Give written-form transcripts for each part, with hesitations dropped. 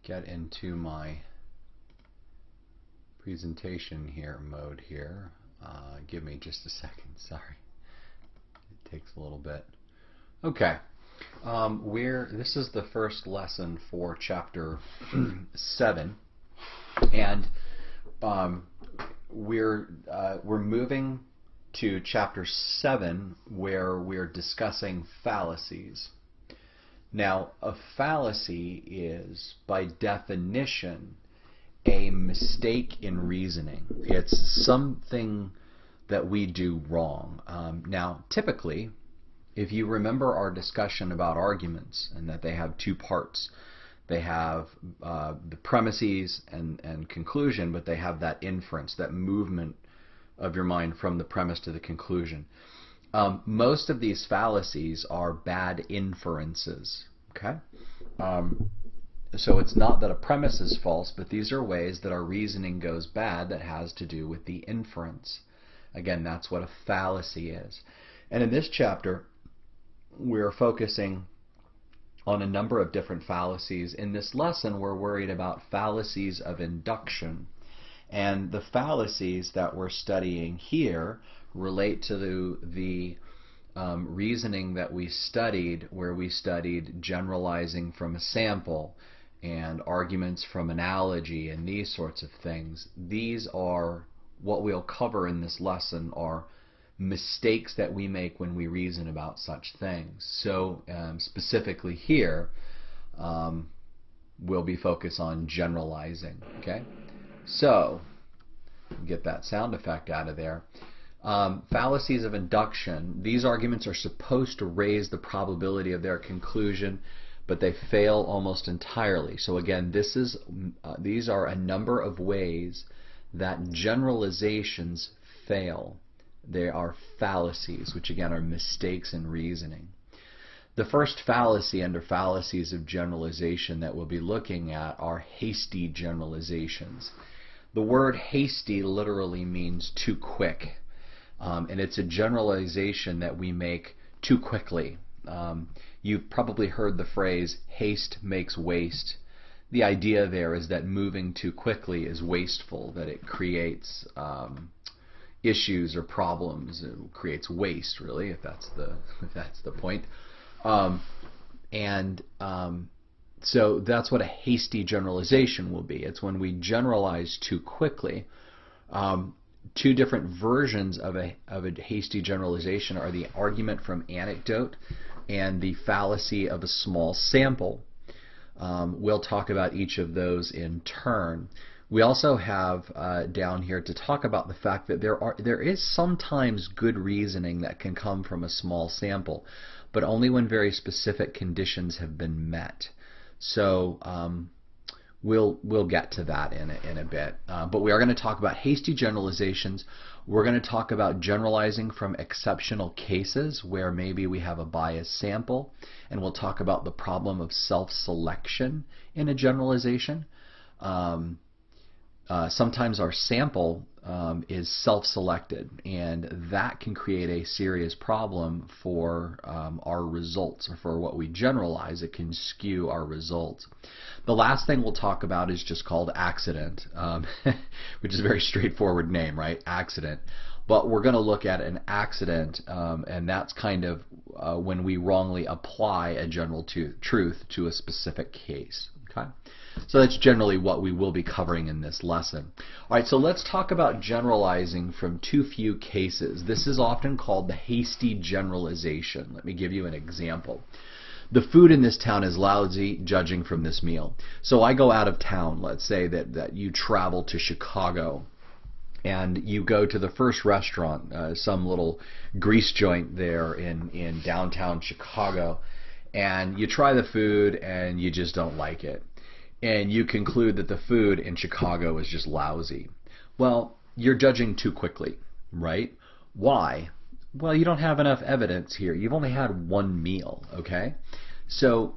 get into my presentation here mode here. Give me just a second, sorry. It takes a little bit. Okay. This is the first lesson for chapter 7, and we're moving to chapter 7, where we're discussing fallacies. Now, a fallacy is, by definition, a mistake in reasoning. It's something that we do wrong. Now, typically, if you remember our discussion about arguments and that they have two parts, they have the premises and conclusion, but they have that inference, that movement of your mind from the premise to the conclusion. Most of these fallacies are bad inferences. Okay? So it's not that a premise is false, but these are ways that our reasoning goes bad that has to do with the inference. Again, that's what a fallacy is. And in this chapter, we're focusing on a number of different fallacies. In this lesson, we're worried about fallacies of induction. And the fallacies that we're studying here relate to the reasoning that we studied, where we studied generalizing from a sample and arguments from analogy and these sorts of things. These are what we'll cover in this lesson, are mistakes that we make when we reason about such things. So specifically here, we'll be focused on generalizing. Okay? So, get that sound effect out of there. Fallacies of induction. These arguments are supposed to raise the probability of their conclusion, but they fail almost entirely. So again, these are a number of ways that generalizations fail. They are fallacies, which again are mistakes in reasoning. The first fallacy under fallacies of generalization that we'll be looking at are hasty generalizations. The word hasty literally means too quick, and it's a generalization that we make too quickly. You've probably heard the phrase, haste makes waste. The idea there is that moving too quickly is wasteful, that it creates issues or problems. It creates waste, really, if that's the point. So that's what a hasty generalization will be. It's when we generalize too quickly. Two different versions of a hasty generalization are the argument from anecdote and the fallacy of a small sample. We'll talk about each of those in turn. We also have down here to talk about the fact that there is sometimes good reasoning that can come from a small sample, but only when very specific conditions have been met. So we'll get to that in a bit. But we are going to talk about hasty generalizations. We're going to talk about generalizing from exceptional cases where maybe we have a biased sample, and we'll talk about the problem of self-selection in a generalization. Sometimes our sample is self-selected, and that can create a serious problem for our results, or for what we generalize. It can skew our results. The last thing we'll talk about is just called accident, which is a very straightforward name, right? Accident. But we're going to look at an accident, and that's kind of when we wrongly apply a general truth to a specific case. Okay? So that's generally what we will be covering in this lesson. All right, so let's talk about generalizing from too few cases. This is often called the hasty generalization. Let me give you an example. The food in this town is lousy, judging from this meal. So I go out of town. Let's say that you travel to Chicago, and you go to the first restaurant, some little grease joint there in downtown Chicago, and you try the food and you just don't like it. And you conclude that the food in Chicago is just lousy. Well, you're judging too quickly, right? Why? Well, you don't have enough evidence here. You've only had one meal, okay? So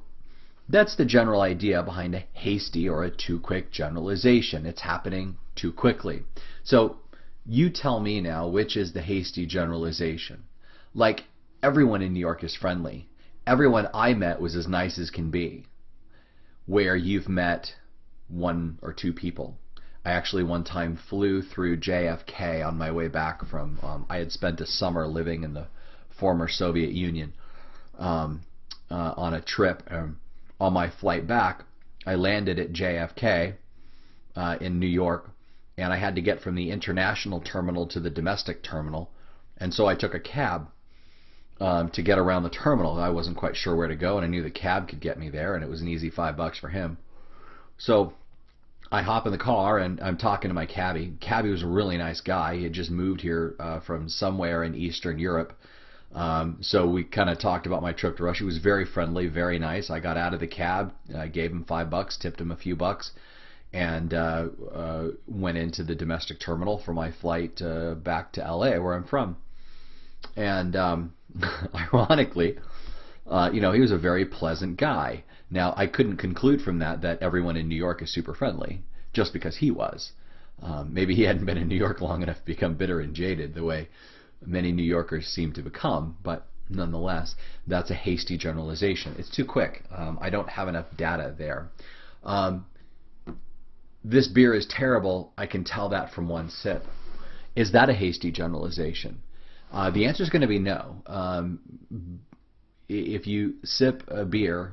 that's the general idea behind a hasty or a too quick generalization. It's happening too quickly. So you tell me now, which is the hasty generalization? Like, everyone in New York is friendly. Everyone I met was as nice as can be. Where you've met one or two people. I actually one time flew through JFK on my way back from, I had spent a summer living in the former Soviet Union on a trip. On my flight back, I landed at JFK in New York, and I had to get from the international terminal to the domestic terminal, and so I took a cab to get around the terminal. I wasn't quite sure where to go, and I knew the cab could get me there, and it was an easy $5 for him. So I hop in the car, and I'm talking to my cabbie. Cabbie was a really nice guy. He had just moved here from somewhere in Eastern Europe. So we kind of talked about my trip to Russia. He was very friendly, very nice. I got out of the cab, gave him $5, tipped him a few bucks, and went into the domestic terminal for my flight back to LA, where I'm from. And ironically, he was a very pleasant guy. Now, I couldn't conclude from that everyone in New York is super friendly, just because he was. Maybe he hadn't been in New York long enough to become bitter and jaded the way many New Yorkers seem to become, but nonetheless, that's a hasty generalization. It's too quick. I don't have enough data there. This beer is terrible. I can tell that from one sip. Is that a hasty generalization? The answer is going to be no. If you sip a beer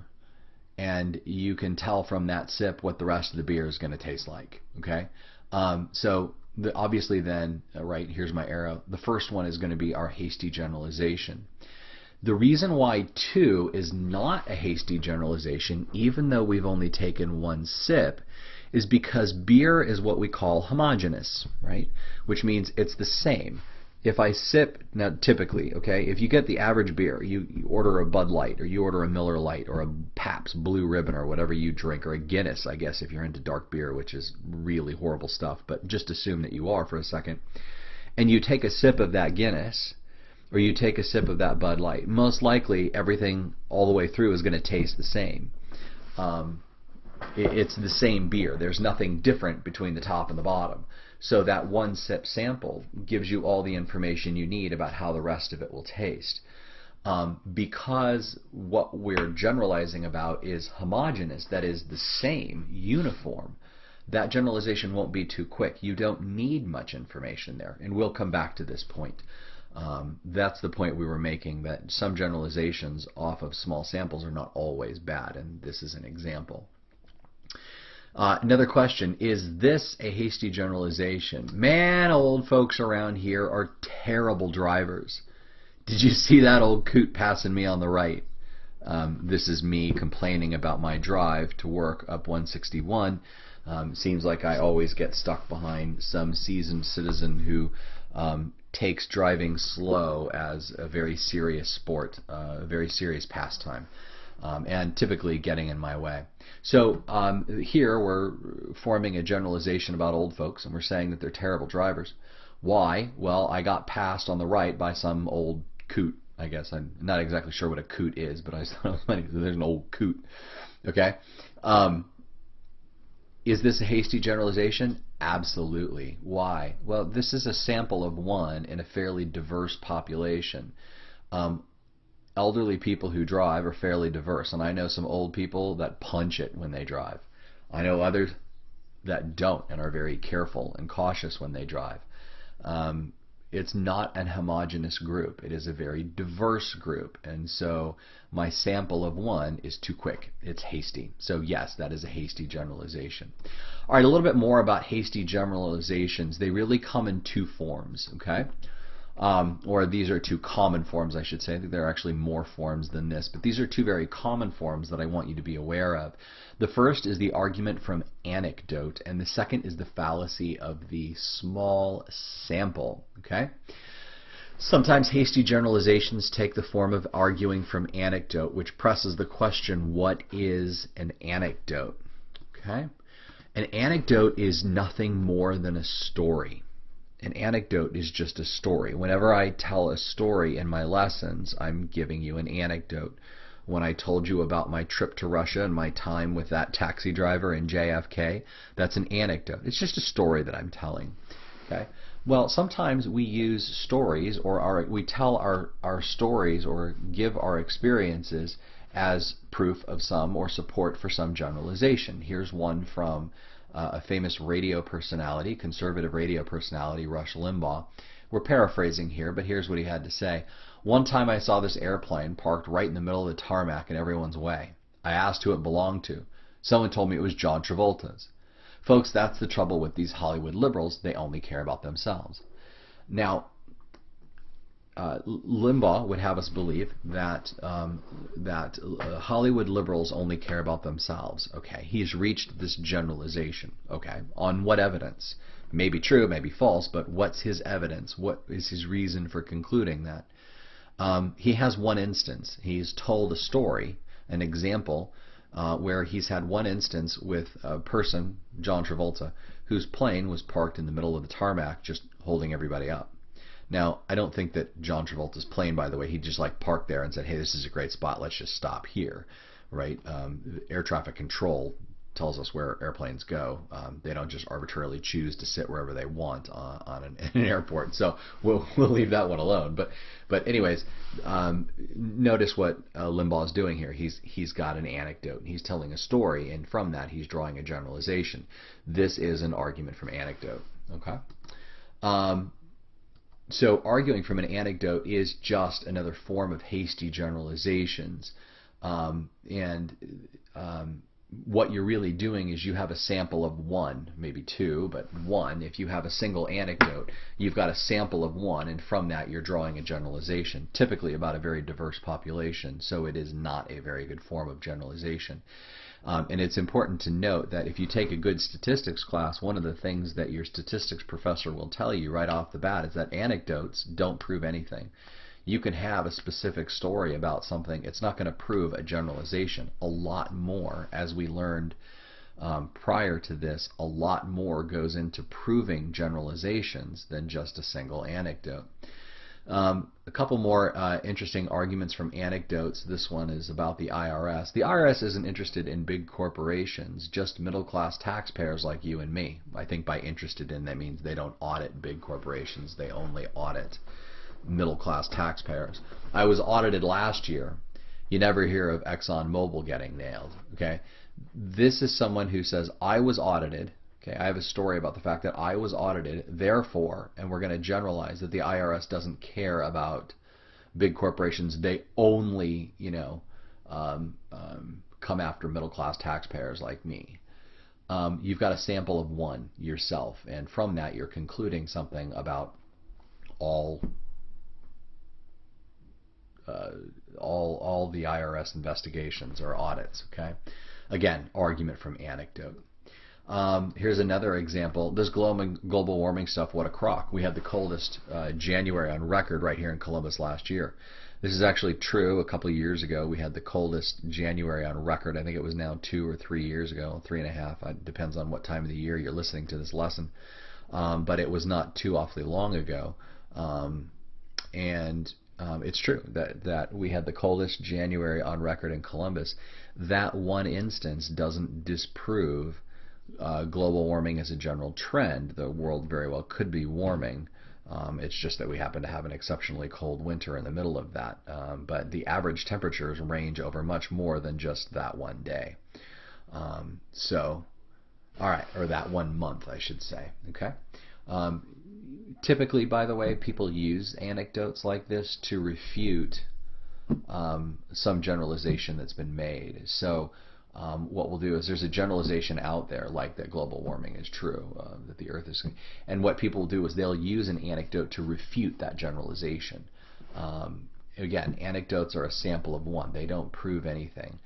and you can tell from that sip what the rest of the beer is going to taste like, okay? Obviously then, right, here's my arrow. The first one is going to be our hasty generalization. The reason why 2 is not a hasty generalization, even though we've only taken one sip, is because beer is what we call homogeneous, right? Which means it's the same. If I sip, now typically, okay, if you get the average beer, you order a Bud Light, or you order a Miller Lite, or a Pabst Blue Ribbon, or whatever you drink, or a Guinness, I guess, if you're into dark beer, which is really horrible stuff, but just assume that you are for a second, and you take a sip of that Guinness, or you take a sip of that Bud Light, most likely everything all the way through is going to taste the same. It's the same beer. There's nothing different between the top and the bottom. So that one sip sample gives you all the information you need about how the rest of it will taste. Because what we're generalizing about is homogeneous, that is the same, uniform, that generalization won't be too quick. You don't need much information there, and we'll come back to this point. That's the point we were making, that some generalizations off of small samples are not always bad, and this is an example. Another question, is this a hasty generalization? Man, old folks around here are terrible drivers. Did you see that old coot passing me on the right? This is me complaining about my drive to work up 161. Seems like I always get stuck behind some seasoned citizen who takes driving slow as a very serious sport, a very serious pastime. And typically getting in my way. So here we're forming a generalization about old folks, and we're saying that they're terrible drivers. Why? Well, I got passed on the right by some old coot, I guess. I'm not exactly sure what a coot is, but I thought it was funny. There's an old coot. Okay? Is this a hasty generalization? Absolutely. Why? Well, this is a sample of one in a fairly diverse population. Elderly people who drive are fairly diverse, and I know some old people that punch it when they drive. I know others that don't and are very careful and cautious when they drive. It's not an homogeneous group. It is a very diverse group, and so my sample of one is too quick. It's hasty. So yes, that is a hasty generalization. All right, a little bit more about hasty generalizations. They really come in two forms, okay? Or these are two common forms, I should say. I think there are actually more forms than this, but these are two very common forms that I want you to be aware of. The first is the argument from anecdote, and the second is the fallacy of the small sample. Okay? Sometimes hasty generalizations take the form of arguing from anecdote, which presses the question, what is an anecdote? Okay? An anecdote is nothing more than a story. An anecdote is just a story. Whenever I tell a story in my lessons, I'm giving you an anecdote. When I told you about my trip to Russia and my time with that taxi driver in JFK, that's an anecdote. It's just a story that I'm telling. Okay? Well, sometimes we use stories, or we tell our stories or give our experiences as proof of some or support for some generalization. Here's one from a famous radio personality, conservative radio personality, Rush Limbaugh. We're paraphrasing here, but here's what he had to say. One time I saw this airplane parked right in the middle of the tarmac in everyone's way. I asked who it belonged to. Someone told me it was John Travolta's. Folks, that's the trouble with these Hollywood liberals. They only care about themselves. Now, Limbaugh would have us believe that Hollywood liberals only care about themselves. Okay, he's reached this generalization. Okay, on what evidence? Maybe true, maybe false, but what's his evidence? What is his reason for concluding that? He has one instance. He's told a story, an example, where he's had one instance with a person, John Travolta, whose plane was parked in the middle of the tarmac, just holding everybody up. Now, I don't think that John Travolta's plane, by the way, he just like parked there and said, hey, this is a great spot, let's just stop here, right? Air traffic control tells us where airplanes go. They don't just arbitrarily choose to sit wherever they want on an airport. So we'll leave that one alone. But anyways, notice what Limbaugh is doing here. He's got an anecdote. He's telling a story, and from that he's drawing a generalization. This is an argument from anecdote. Okay. So arguing from an anecdote is just another form of hasty generalizations, what you're really doing is you have a sample of one, maybe two, but one. If you have a single anecdote, you've got a sample of one, and from that you're drawing a generalization, typically about a very diverse population, so it is not a very good form of generalization. And it's important to note that if you take a good statistics class, one of the things that your statistics professor will tell you right off the bat is that anecdotes don't prove anything. You can have a specific story about something. It's not going to prove a generalization. A lot more, as we learned prior to this, a lot more goes into proving generalizations than just a single anecdote. A couple more interesting arguments from anecdotes. This one is about the IRS. The IRS isn't interested in big corporations, just middle-class taxpayers like you and me. I think by interested in, that means they don't audit big corporations. They only audit middle-class taxpayers. I was audited last year. You never hear of ExxonMobil getting nailed. Okay, this is someone who says, I was audited. Okay, I have a story about the fact that I was audited, therefore, and we're going to generalize that the IRS doesn't care about big corporations. They only, come after middle-class taxpayers like me. You've got a sample of one yourself, and from that you're concluding something about all the IRS investigations or audits. Okay, again, argument from anecdote. Here's another example. This global warming stuff, what a crock. We had the coldest January on record right here in Columbus last year. This is actually true. A couple of years ago, we had the coldest January on record. I think it was now 2 or 3 years ago, 3.5. It depends on what time of the year you're listening to this lesson. But it was not too awfully long ago. It's true that we had the coldest January on record in Columbus. That one instance doesn't disprove global warming as a general trend. The world very well could be warming. It's just that we happen to have an exceptionally cold winter in the middle of that. But the average temperatures range over much more than just that one day. All right, or that 1 month, I should say. Okay. Typically, by the way, people use anecdotes like this to refute some generalization that's been made. So what we'll do is there's a generalization out there like that global warming is true, that the Earth is, and what people do is they'll use an anecdote to refute that generalization. Again, anecdotes are a sample of one. They don't prove anything.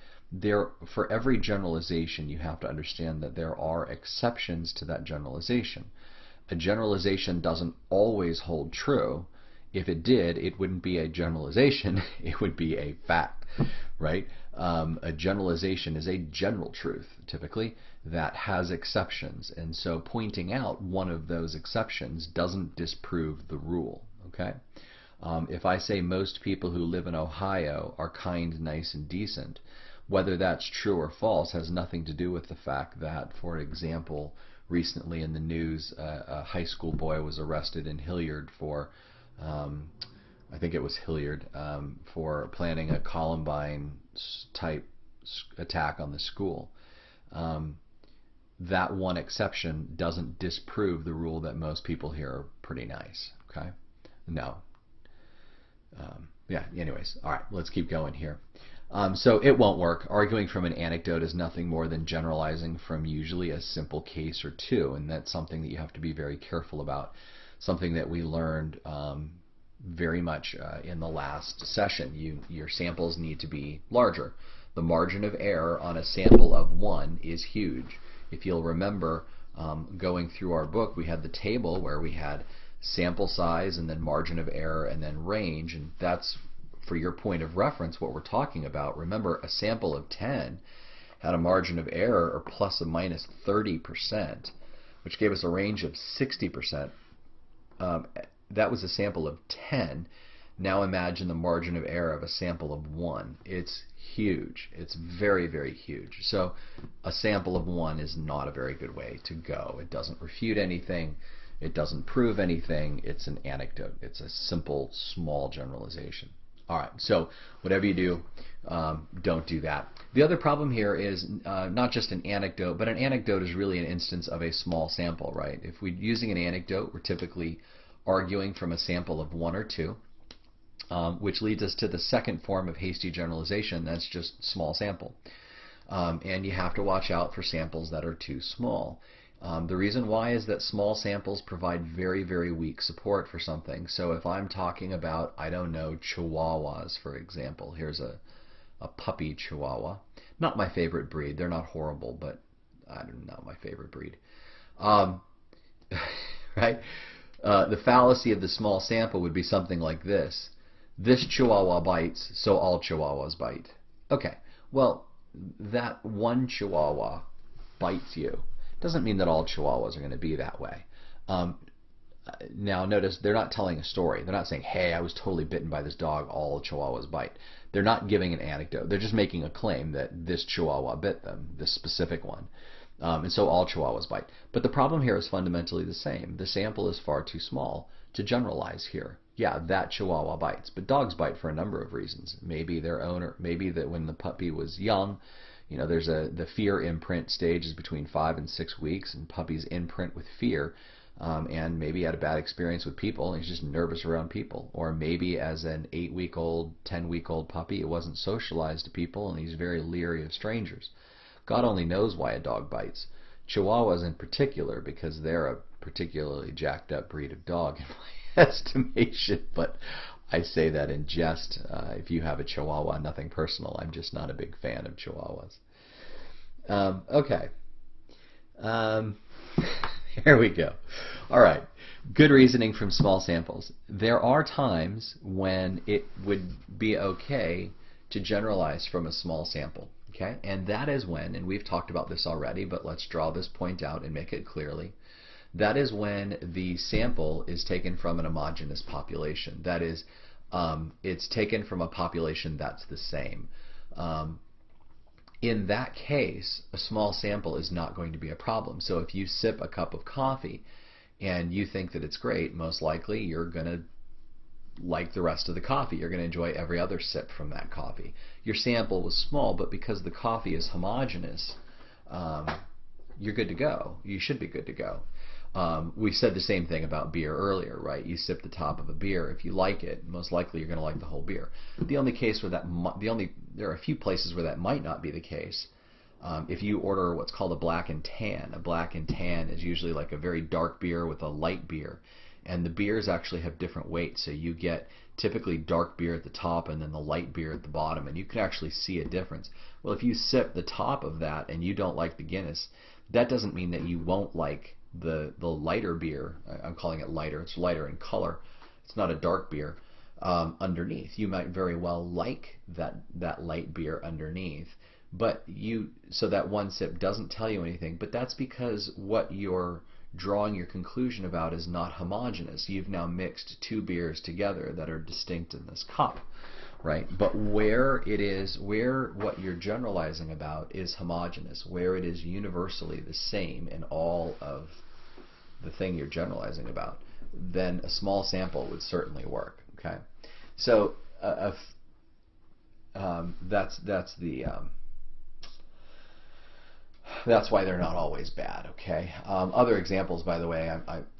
For every generalization, you have to understand that there are exceptions to that generalization. A generalization doesn't always hold true. If it did, it wouldn't be a generalization, it would be a fact, right? A generalization is a general truth, typically, that has exceptions. And so pointing out one of those exceptions doesn't disprove the rule, okay? If I say most people who live in Ohio are kind, nice, and decent, whether that's true or false has nothing to do with the fact that, for example, recently in the news, a high school boy was arrested in Hilliard for I think it was Hilliard, for planning a Columbine type attack on the school. That one exception doesn't disprove the rule that most people here are pretty nice. Okay? No. Yeah, anyways. All right, let's keep going here. So it won't work. Arguing from an anecdote is nothing more than generalizing from usually a simple case or two, and that's something that you have to be very careful about. Something that we learned very much in the last session. Your samples need to be larger. The margin of error on a sample of 1 is huge. If you'll remember, going through our book, we had the table where we had sample size and then margin of error and then range, and that's, for your point of reference, what we're talking about. Remember, a sample of 10 had a margin of error or plus or minus 30%, which gave us a range of 60%. That was a sample of 10. Now imagine the margin of error of a sample of 1. It's huge. It's very, very huge. So a sample of 1 is not a very good way to go. It doesn't refute anything. It doesn't prove anything. It's an anecdote. It's a simple, small generalization. All right, so whatever you do, don't do that. The other problem here is not just an anecdote, but an anecdote is really an instance of a small sample, right? If we're using an anecdote, we're typically arguing from a sample of 1 or 2, which leads us to the second form of hasty generalization. That's just small sample. And you have to watch out for samples that are too small. The reason why is that small samples provide very, very weak support for something. So if I'm talking about, I don't know, Chihuahuas, for example. Here's a puppy Chihuahua. Not my favorite breed. They're not horrible, but I don't know, my favorite breed. Right? The fallacy of the small sample would be something like this. This Chihuahua bites, so all Chihuahuas bite. Okay, well, that one Chihuahua bites you. Doesn't mean that all Chihuahuas are going to be that way. Now notice, they're not telling a story. They're not saying, hey, I was totally bitten by this dog, all Chihuahuas bite. They're not giving an anecdote. They're just making a claim that this Chihuahua bit them, this specific one. And so all Chihuahuas bite. But the problem here is fundamentally the same. The sample is far too small to generalize here. Yeah, that Chihuahua bites, but dogs bite for a number of reasons. Maybe their owner, maybe that when the puppy was young, you know, there's the fear imprint stage is between 5 and 6 weeks, and puppies imprint with fear, and maybe had a bad experience with people, and he's just nervous around people. Or maybe as an 8-week-old, 10-week-old puppy, it wasn't socialized to people, and he's very leery of strangers. God only knows why a dog bites. Chihuahuas in particular, because they're a particularly jacked up breed of dog in my estimation, but I say that in jest. If you have a Chihuahua, nothing personal. I'm just not a big fan of Chihuahuas. Okay. Here we go. All right. Good reasoning from small samples. There are times when it would be okay to generalize from a small sample. Okay? And that is when, and we've talked about this already, but let's draw this point out and make it clearly. That is when the sample is taken from an homogeneous population. That is, it's taken from a population that's the same. In that case, a small sample is not going to be a problem. So if you sip a cup of coffee and you think that it's great, most likely you're going to like the rest of the coffee. You're going to enjoy every other sip from that coffee. Your sample was small, but because the coffee is homogeneous, you're good to go. You should be good to go. We said the same thing about beer earlier, right? You sip the top of a beer. If you like it, most likely you're going to like the whole beer. The only case where there are a few places where that might not be the case. If you order what's called a black and tan is usually like a very dark beer with a light beer. And the beers actually have different weights, so you get typically dark beer at the top and then the light beer at the bottom, and you can actually see a difference. Well, if you sip the top of that and you don't like the Guinness, that doesn't mean that you won't like the lighter beer. I'm calling it lighter. It's lighter in color. It's not a dark beer underneath. You might very well like that light beer underneath, but so that one sip doesn't tell you anything. But that's because what you're drawing your conclusion about is not homogeneous. You've now mixed two beers together that are distinct in this cup, right? But where what you're generalizing about is homogeneous, where it is universally the same in all of the thing you're generalizing about, then a small sample would certainly work, okay? So that's why they're not always bad. Okay. Other examples, by the way,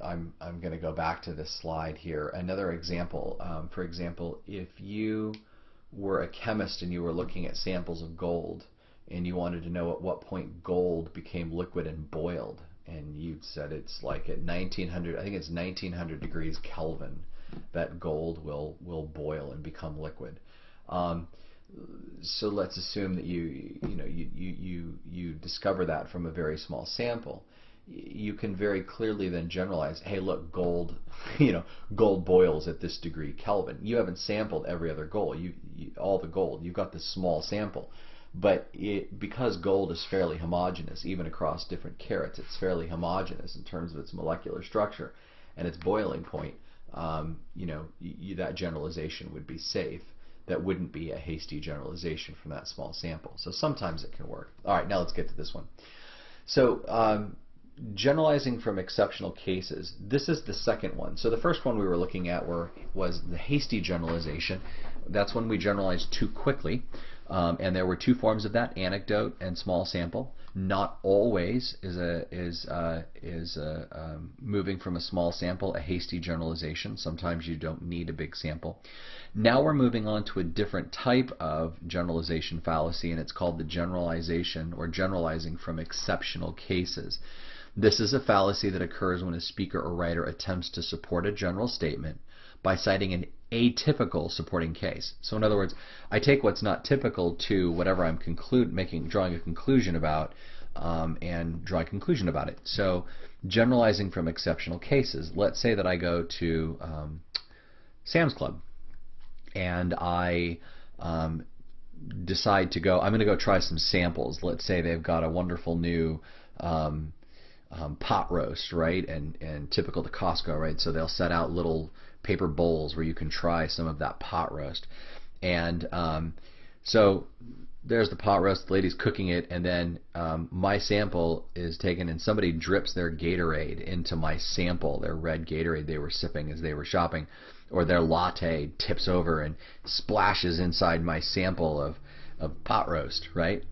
I'm going to go back to this slide here. Another example, for example, if you were a chemist and you were looking at samples of gold and you wanted to know at what point gold became liquid and boiled, and you said it's like at 1900, I think it's 1900 degrees Kelvin that gold will boil and become liquid. So let's assume that you discover that from a very small sample. You can very clearly then generalize, hey, look, gold, gold boils at this degree Kelvin. You haven't sampled every other gold, all the gold. You've got this small sample. But because gold is fairly homogeneous, even across different carats, it's fairly homogeneous in terms of its molecular structure and its boiling point. That generalization would be safe. That wouldn't be a hasty generalization from that small sample. So sometimes it can work. All right, now let's get to this one. So generalizing from exceptional cases. This is the second one. So the first one we were looking at was the hasty generalization. That's when we generalized too quickly. And there were two forms of that: anecdote and small sample. Not always is moving from a small sample a hasty generalization. Sometimes you don't need a big sample. Now we're moving on to a different type of generalization fallacy, and it's called the generalization or generalizing from exceptional cases. This is a fallacy that occurs when a speaker or writer attempts to support a general statement by citing an atypical supporting case. So in other words, I take what's not typical to whatever I'm drawing a conclusion about, and draw a conclusion about it. So generalizing from exceptional cases. Let's say that I go to Sam's Club and I decide to I'm going to go try some samples. Let's say they've got a wonderful new pot roast, right? And typical to Costco, right? So they'll set out little paper bowls where you can try some of that pot roast. And so there's the pot roast, the lady's cooking it, and then my sample is taken and somebody drips their Gatorade into my sample, their red Gatorade they were sipping as they were shopping, or their latte tips over and splashes inside my sample of pot roast, right?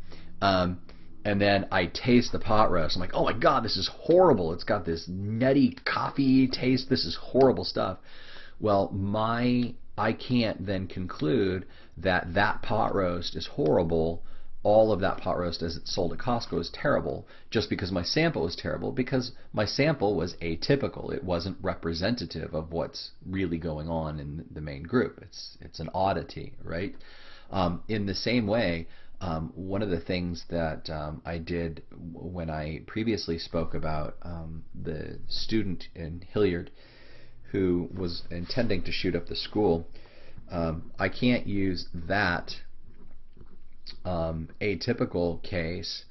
And then I taste the pot roast. I'm like, oh my God, this is horrible. It's got this nutty coffee taste. This is horrible stuff. Well, I can't then conclude that that pot roast is horrible. All of that pot roast as it's sold at Costco is terrible just because my sample was terrible, because my sample was atypical. It wasn't representative of what's really going on in the main group. It's an oddity, right? In the same way, one of the things that I did when I previously spoke about the student in Hilliard who was intending to shoot up the school, I can't use that atypical case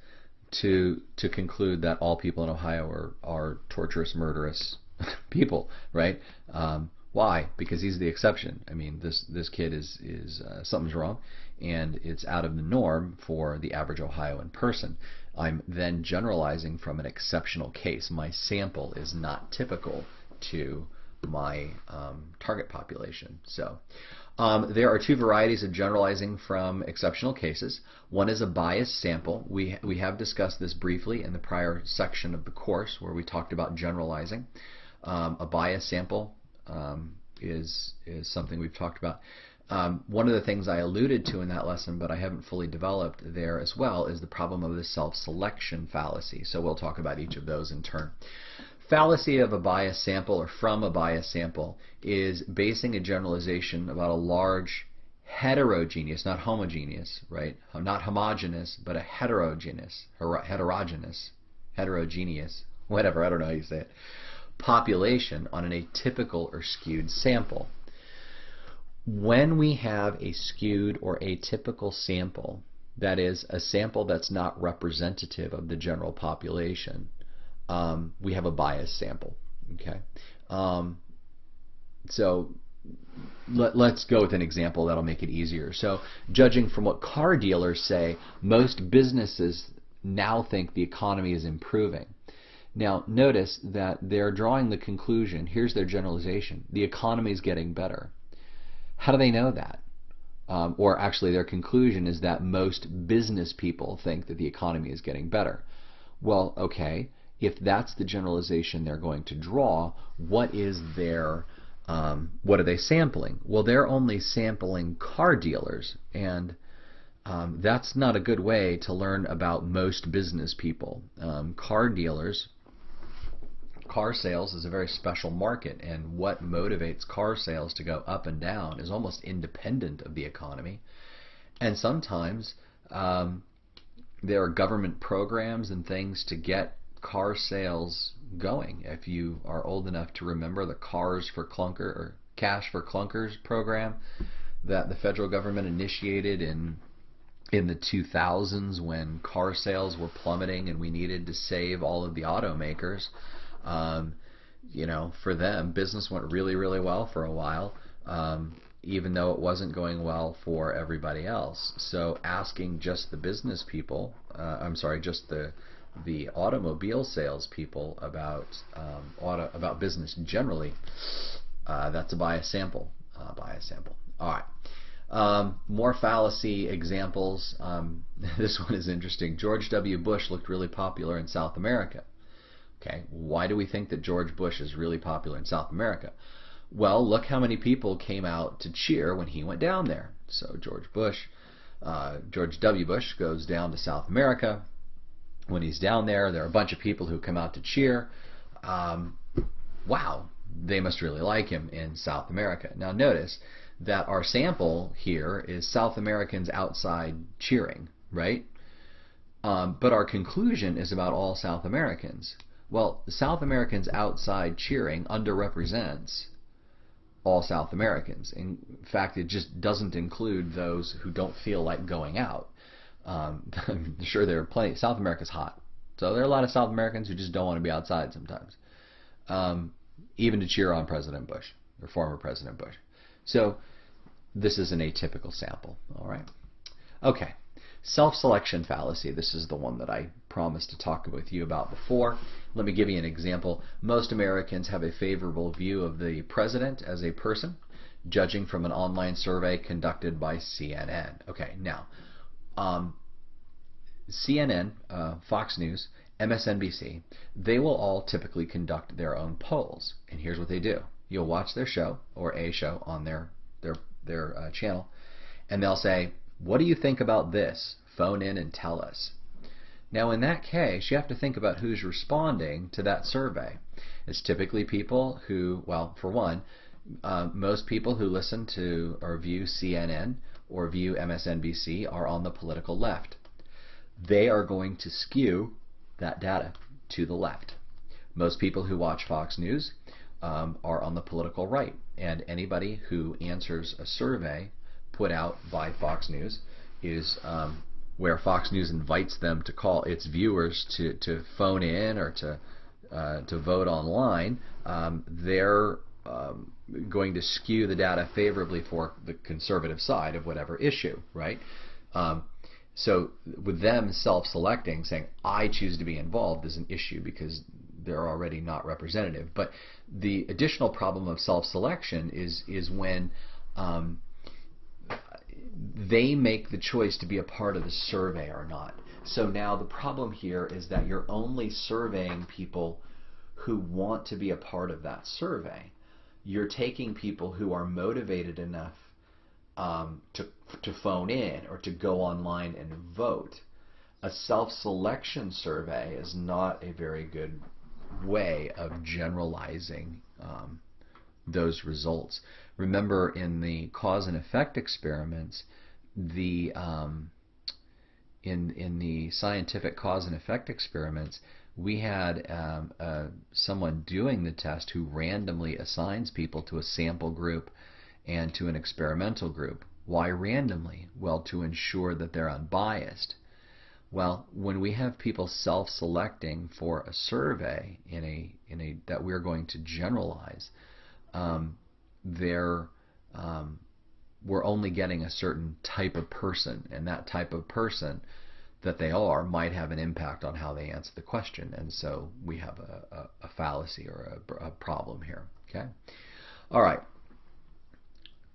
to conclude that all people in Ohio are torturous, murderous people, right? Why? Because he's the exception. I mean, this kid is something's wrong, and it's out of the norm for the average Ohioan person. I'm then generalizing from an exceptional case. My sample is not typical to my target population. So there are two varieties of generalizing from exceptional cases. One is a biased sample. We have discussed this briefly in the prior section of the course where we talked about generalizing. A biased sample is something we've talked about. One of the things I alluded to in that lesson, but I haven't fully developed there as well, is the problem of the self-selection fallacy. So we'll talk about each of those in turn. Fallacy of a biased sample or from a biased sample is basing a generalization about a large heterogeneous, not homogeneous, right? Not homogeneous, but a heterogeneous, whatever, I don't know how you say it, population on an atypical or skewed sample. When we have a skewed or atypical sample, that is, a sample that's not representative of the general population, we have a biased sample. Okay, so let's go with an example that'll make it easier. So, judging from what car dealers say, most businesses now think the economy is improving. Now, notice that they're drawing the conclusion. Here's their generalization: the economy is getting better. How do they know that? Or actually their conclusion is that most business people think that the economy is getting better. Well, okay, if that's the generalization they're going to draw, what are they sampling? Well, they're only sampling car dealers, and that's not a good way to learn about most business people. Car dealers, car sales is a very special market, and what motivates car sales to go up and down is almost independent of the economy. And sometimes there are government programs and things to get car sales going. If you are old enough to remember the Cars for Clunkers or Cash for Clunkers program that the federal government initiated in the 2000s when car sales were plummeting and we needed to save all of the automakers. For them, business went really, really well for a while, even though it wasn't going well for everybody else. So asking just the business people, just the automobile salespeople about business generally, that's a bias sample. All right. More fallacy examples. This one is interesting. George W. Bush looked really popular in South America. Okay, why do we think that George Bush is really popular in South America? Well, look how many people came out to cheer when he went down there. So George W. Bush goes down to South America. When he's down there, there are a bunch of people who come out to cheer. Wow, they must really like him in South America. Now notice that our sample here is South Americans outside cheering, right? But our conclusion is about all South Americans. Well, South Americans outside cheering underrepresents all South Americans. In fact, it just doesn't include those who don't feel like going out. I'm sure there are plenty. South America's hot, so there are a lot of South Americans who just don't want to be outside sometimes, even to cheer on President Bush or former President Bush. So this is an atypical sample. All right. Okay. Self-selection fallacy. This is the one that I promised to talk with you about before. Let me give you an example. Most Americans have a favorable view of the president as a person, judging from an online survey conducted by CNN. Okay, now, CNN, Fox News, MSNBC, they will all typically conduct their own polls. And here's what they do. You'll watch their show, or a show on their channel, and they'll say, what do you think about this? Phone in and tell us. Now in that case, you have to think about who's responding to that survey. It's typically people who, well, for one, most people who listen to or view CNN or view MSNBC are on the political left. They are going to skew that data to the left. Most people who watch Fox News are on the political right, and anybody who answers a survey put out by Fox News is where Fox News invites them to call its viewers to phone in or to vote online. They're going to skew the data favorably for the conservative side of whatever issue, right? So with them self-selecting, saying I choose to be involved is an issue because they're already not representative. But the additional problem of self-selection is when they make the choice to be a part of the survey or not. So now the problem here is that you're only surveying people who want to be a part of that survey. You're taking people who are motivated enough to phone in or to go online and vote. A self-selection survey is not a very good way of generalizing those results. Remember, in the cause and effect experiments, in the scientific cause and effect experiments, we had someone doing the test who randomly assigns people to a sample group and to an experimental group. Why randomly? Well, to ensure that they're unbiased. Well, when we have people self-selecting for a survey that we're going to generalize, we're only getting a certain type of person, and that type of person that they are might have an impact on how they answer the question, and so we have a fallacy or a problem here. Okay. All right.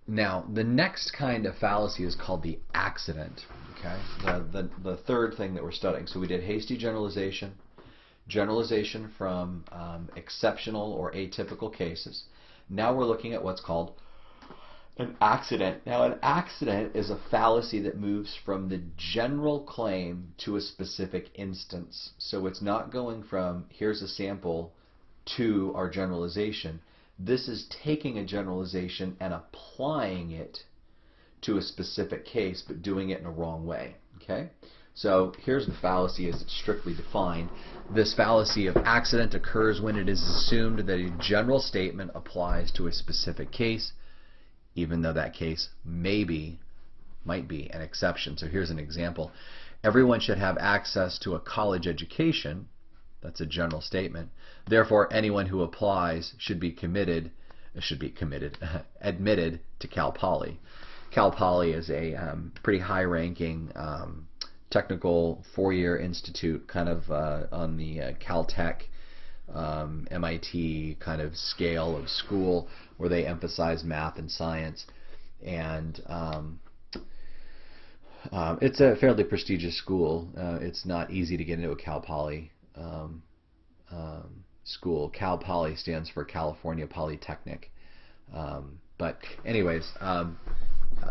Now, the next kind of fallacy is called the accident. Okay, the third thing that we're studying. So we did hasty generalization, generalization from exceptional or atypical cases. Now we're looking at what's called an accident. Now, an accident is a fallacy that moves from the general claim to a specific instance. So it's not going from here's a sample to our generalization. This is taking a generalization and applying it to a specific case, but doing it in a wrong way. Okay? So here's the fallacy as it's strictly defined. This fallacy of accident occurs when it is assumed that a general statement applies to a specific case, even though that case might be an exception. So here's an example. Everyone should have access to a college education. That's a general statement. Therefore, anyone who applies should be admitted to Cal Poly. Cal Poly is a pretty high-ranking technical four-year institute, kind of on the Caltech, MIT kind of scale of school, where they emphasize math and science, and it's a fairly prestigious school. It's not easy to get into a Cal Poly school. Cal Poly stands for California Polytechnic. But anyways,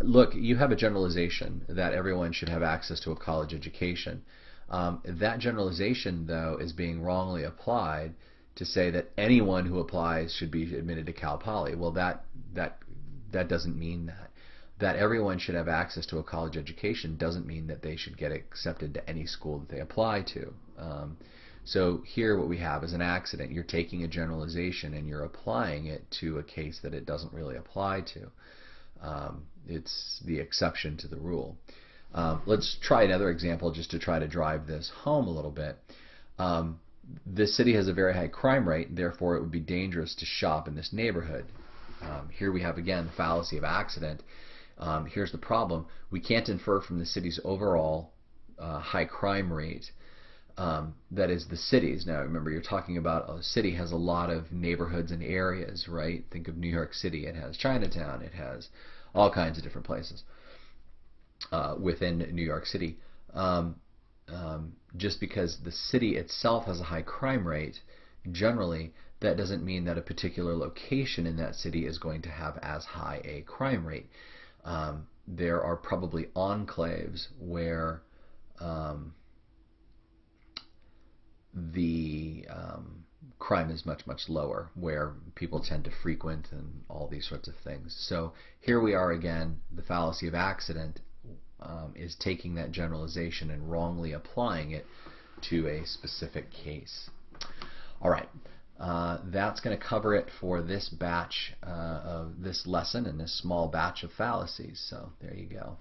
look, you have a generalization that everyone should have access to a college education. That generalization, though, is being wrongly applied to say that anyone who applies should be admitted to Cal Poly. Well, that doesn't mean that. That everyone should have access to a college education doesn't mean that they should get accepted to any school that they apply to. So here what we have is an accident. You're taking a generalization and you're applying it to a case that it doesn't really apply to. It's the exception to the rule. Let's try another example just to try to drive this home a little bit. This city has a very high crime rate, therefore it would be dangerous to shop in this neighborhood. Here we have again the fallacy of accident. Here's the problem. We can't infer from the city's overall high crime rate that is the city's. Now remember, you're talking about a city has a lot of neighborhoods and areas, right? Think of New York City. It has Chinatown. It has all kinds of different places within New York City. Just because the city itself has a high crime rate, generally, that doesn't mean that a particular location in that city is going to have as high a crime rate. There are probably enclaves where the crime is much, much lower, where people tend to frequent and all these sorts of things. So here we are again, the fallacy of accident is taking that generalization and wrongly applying it to a specific case. All right, that's going to cover it for this batch of this lesson and this small batch of fallacies. So there you go.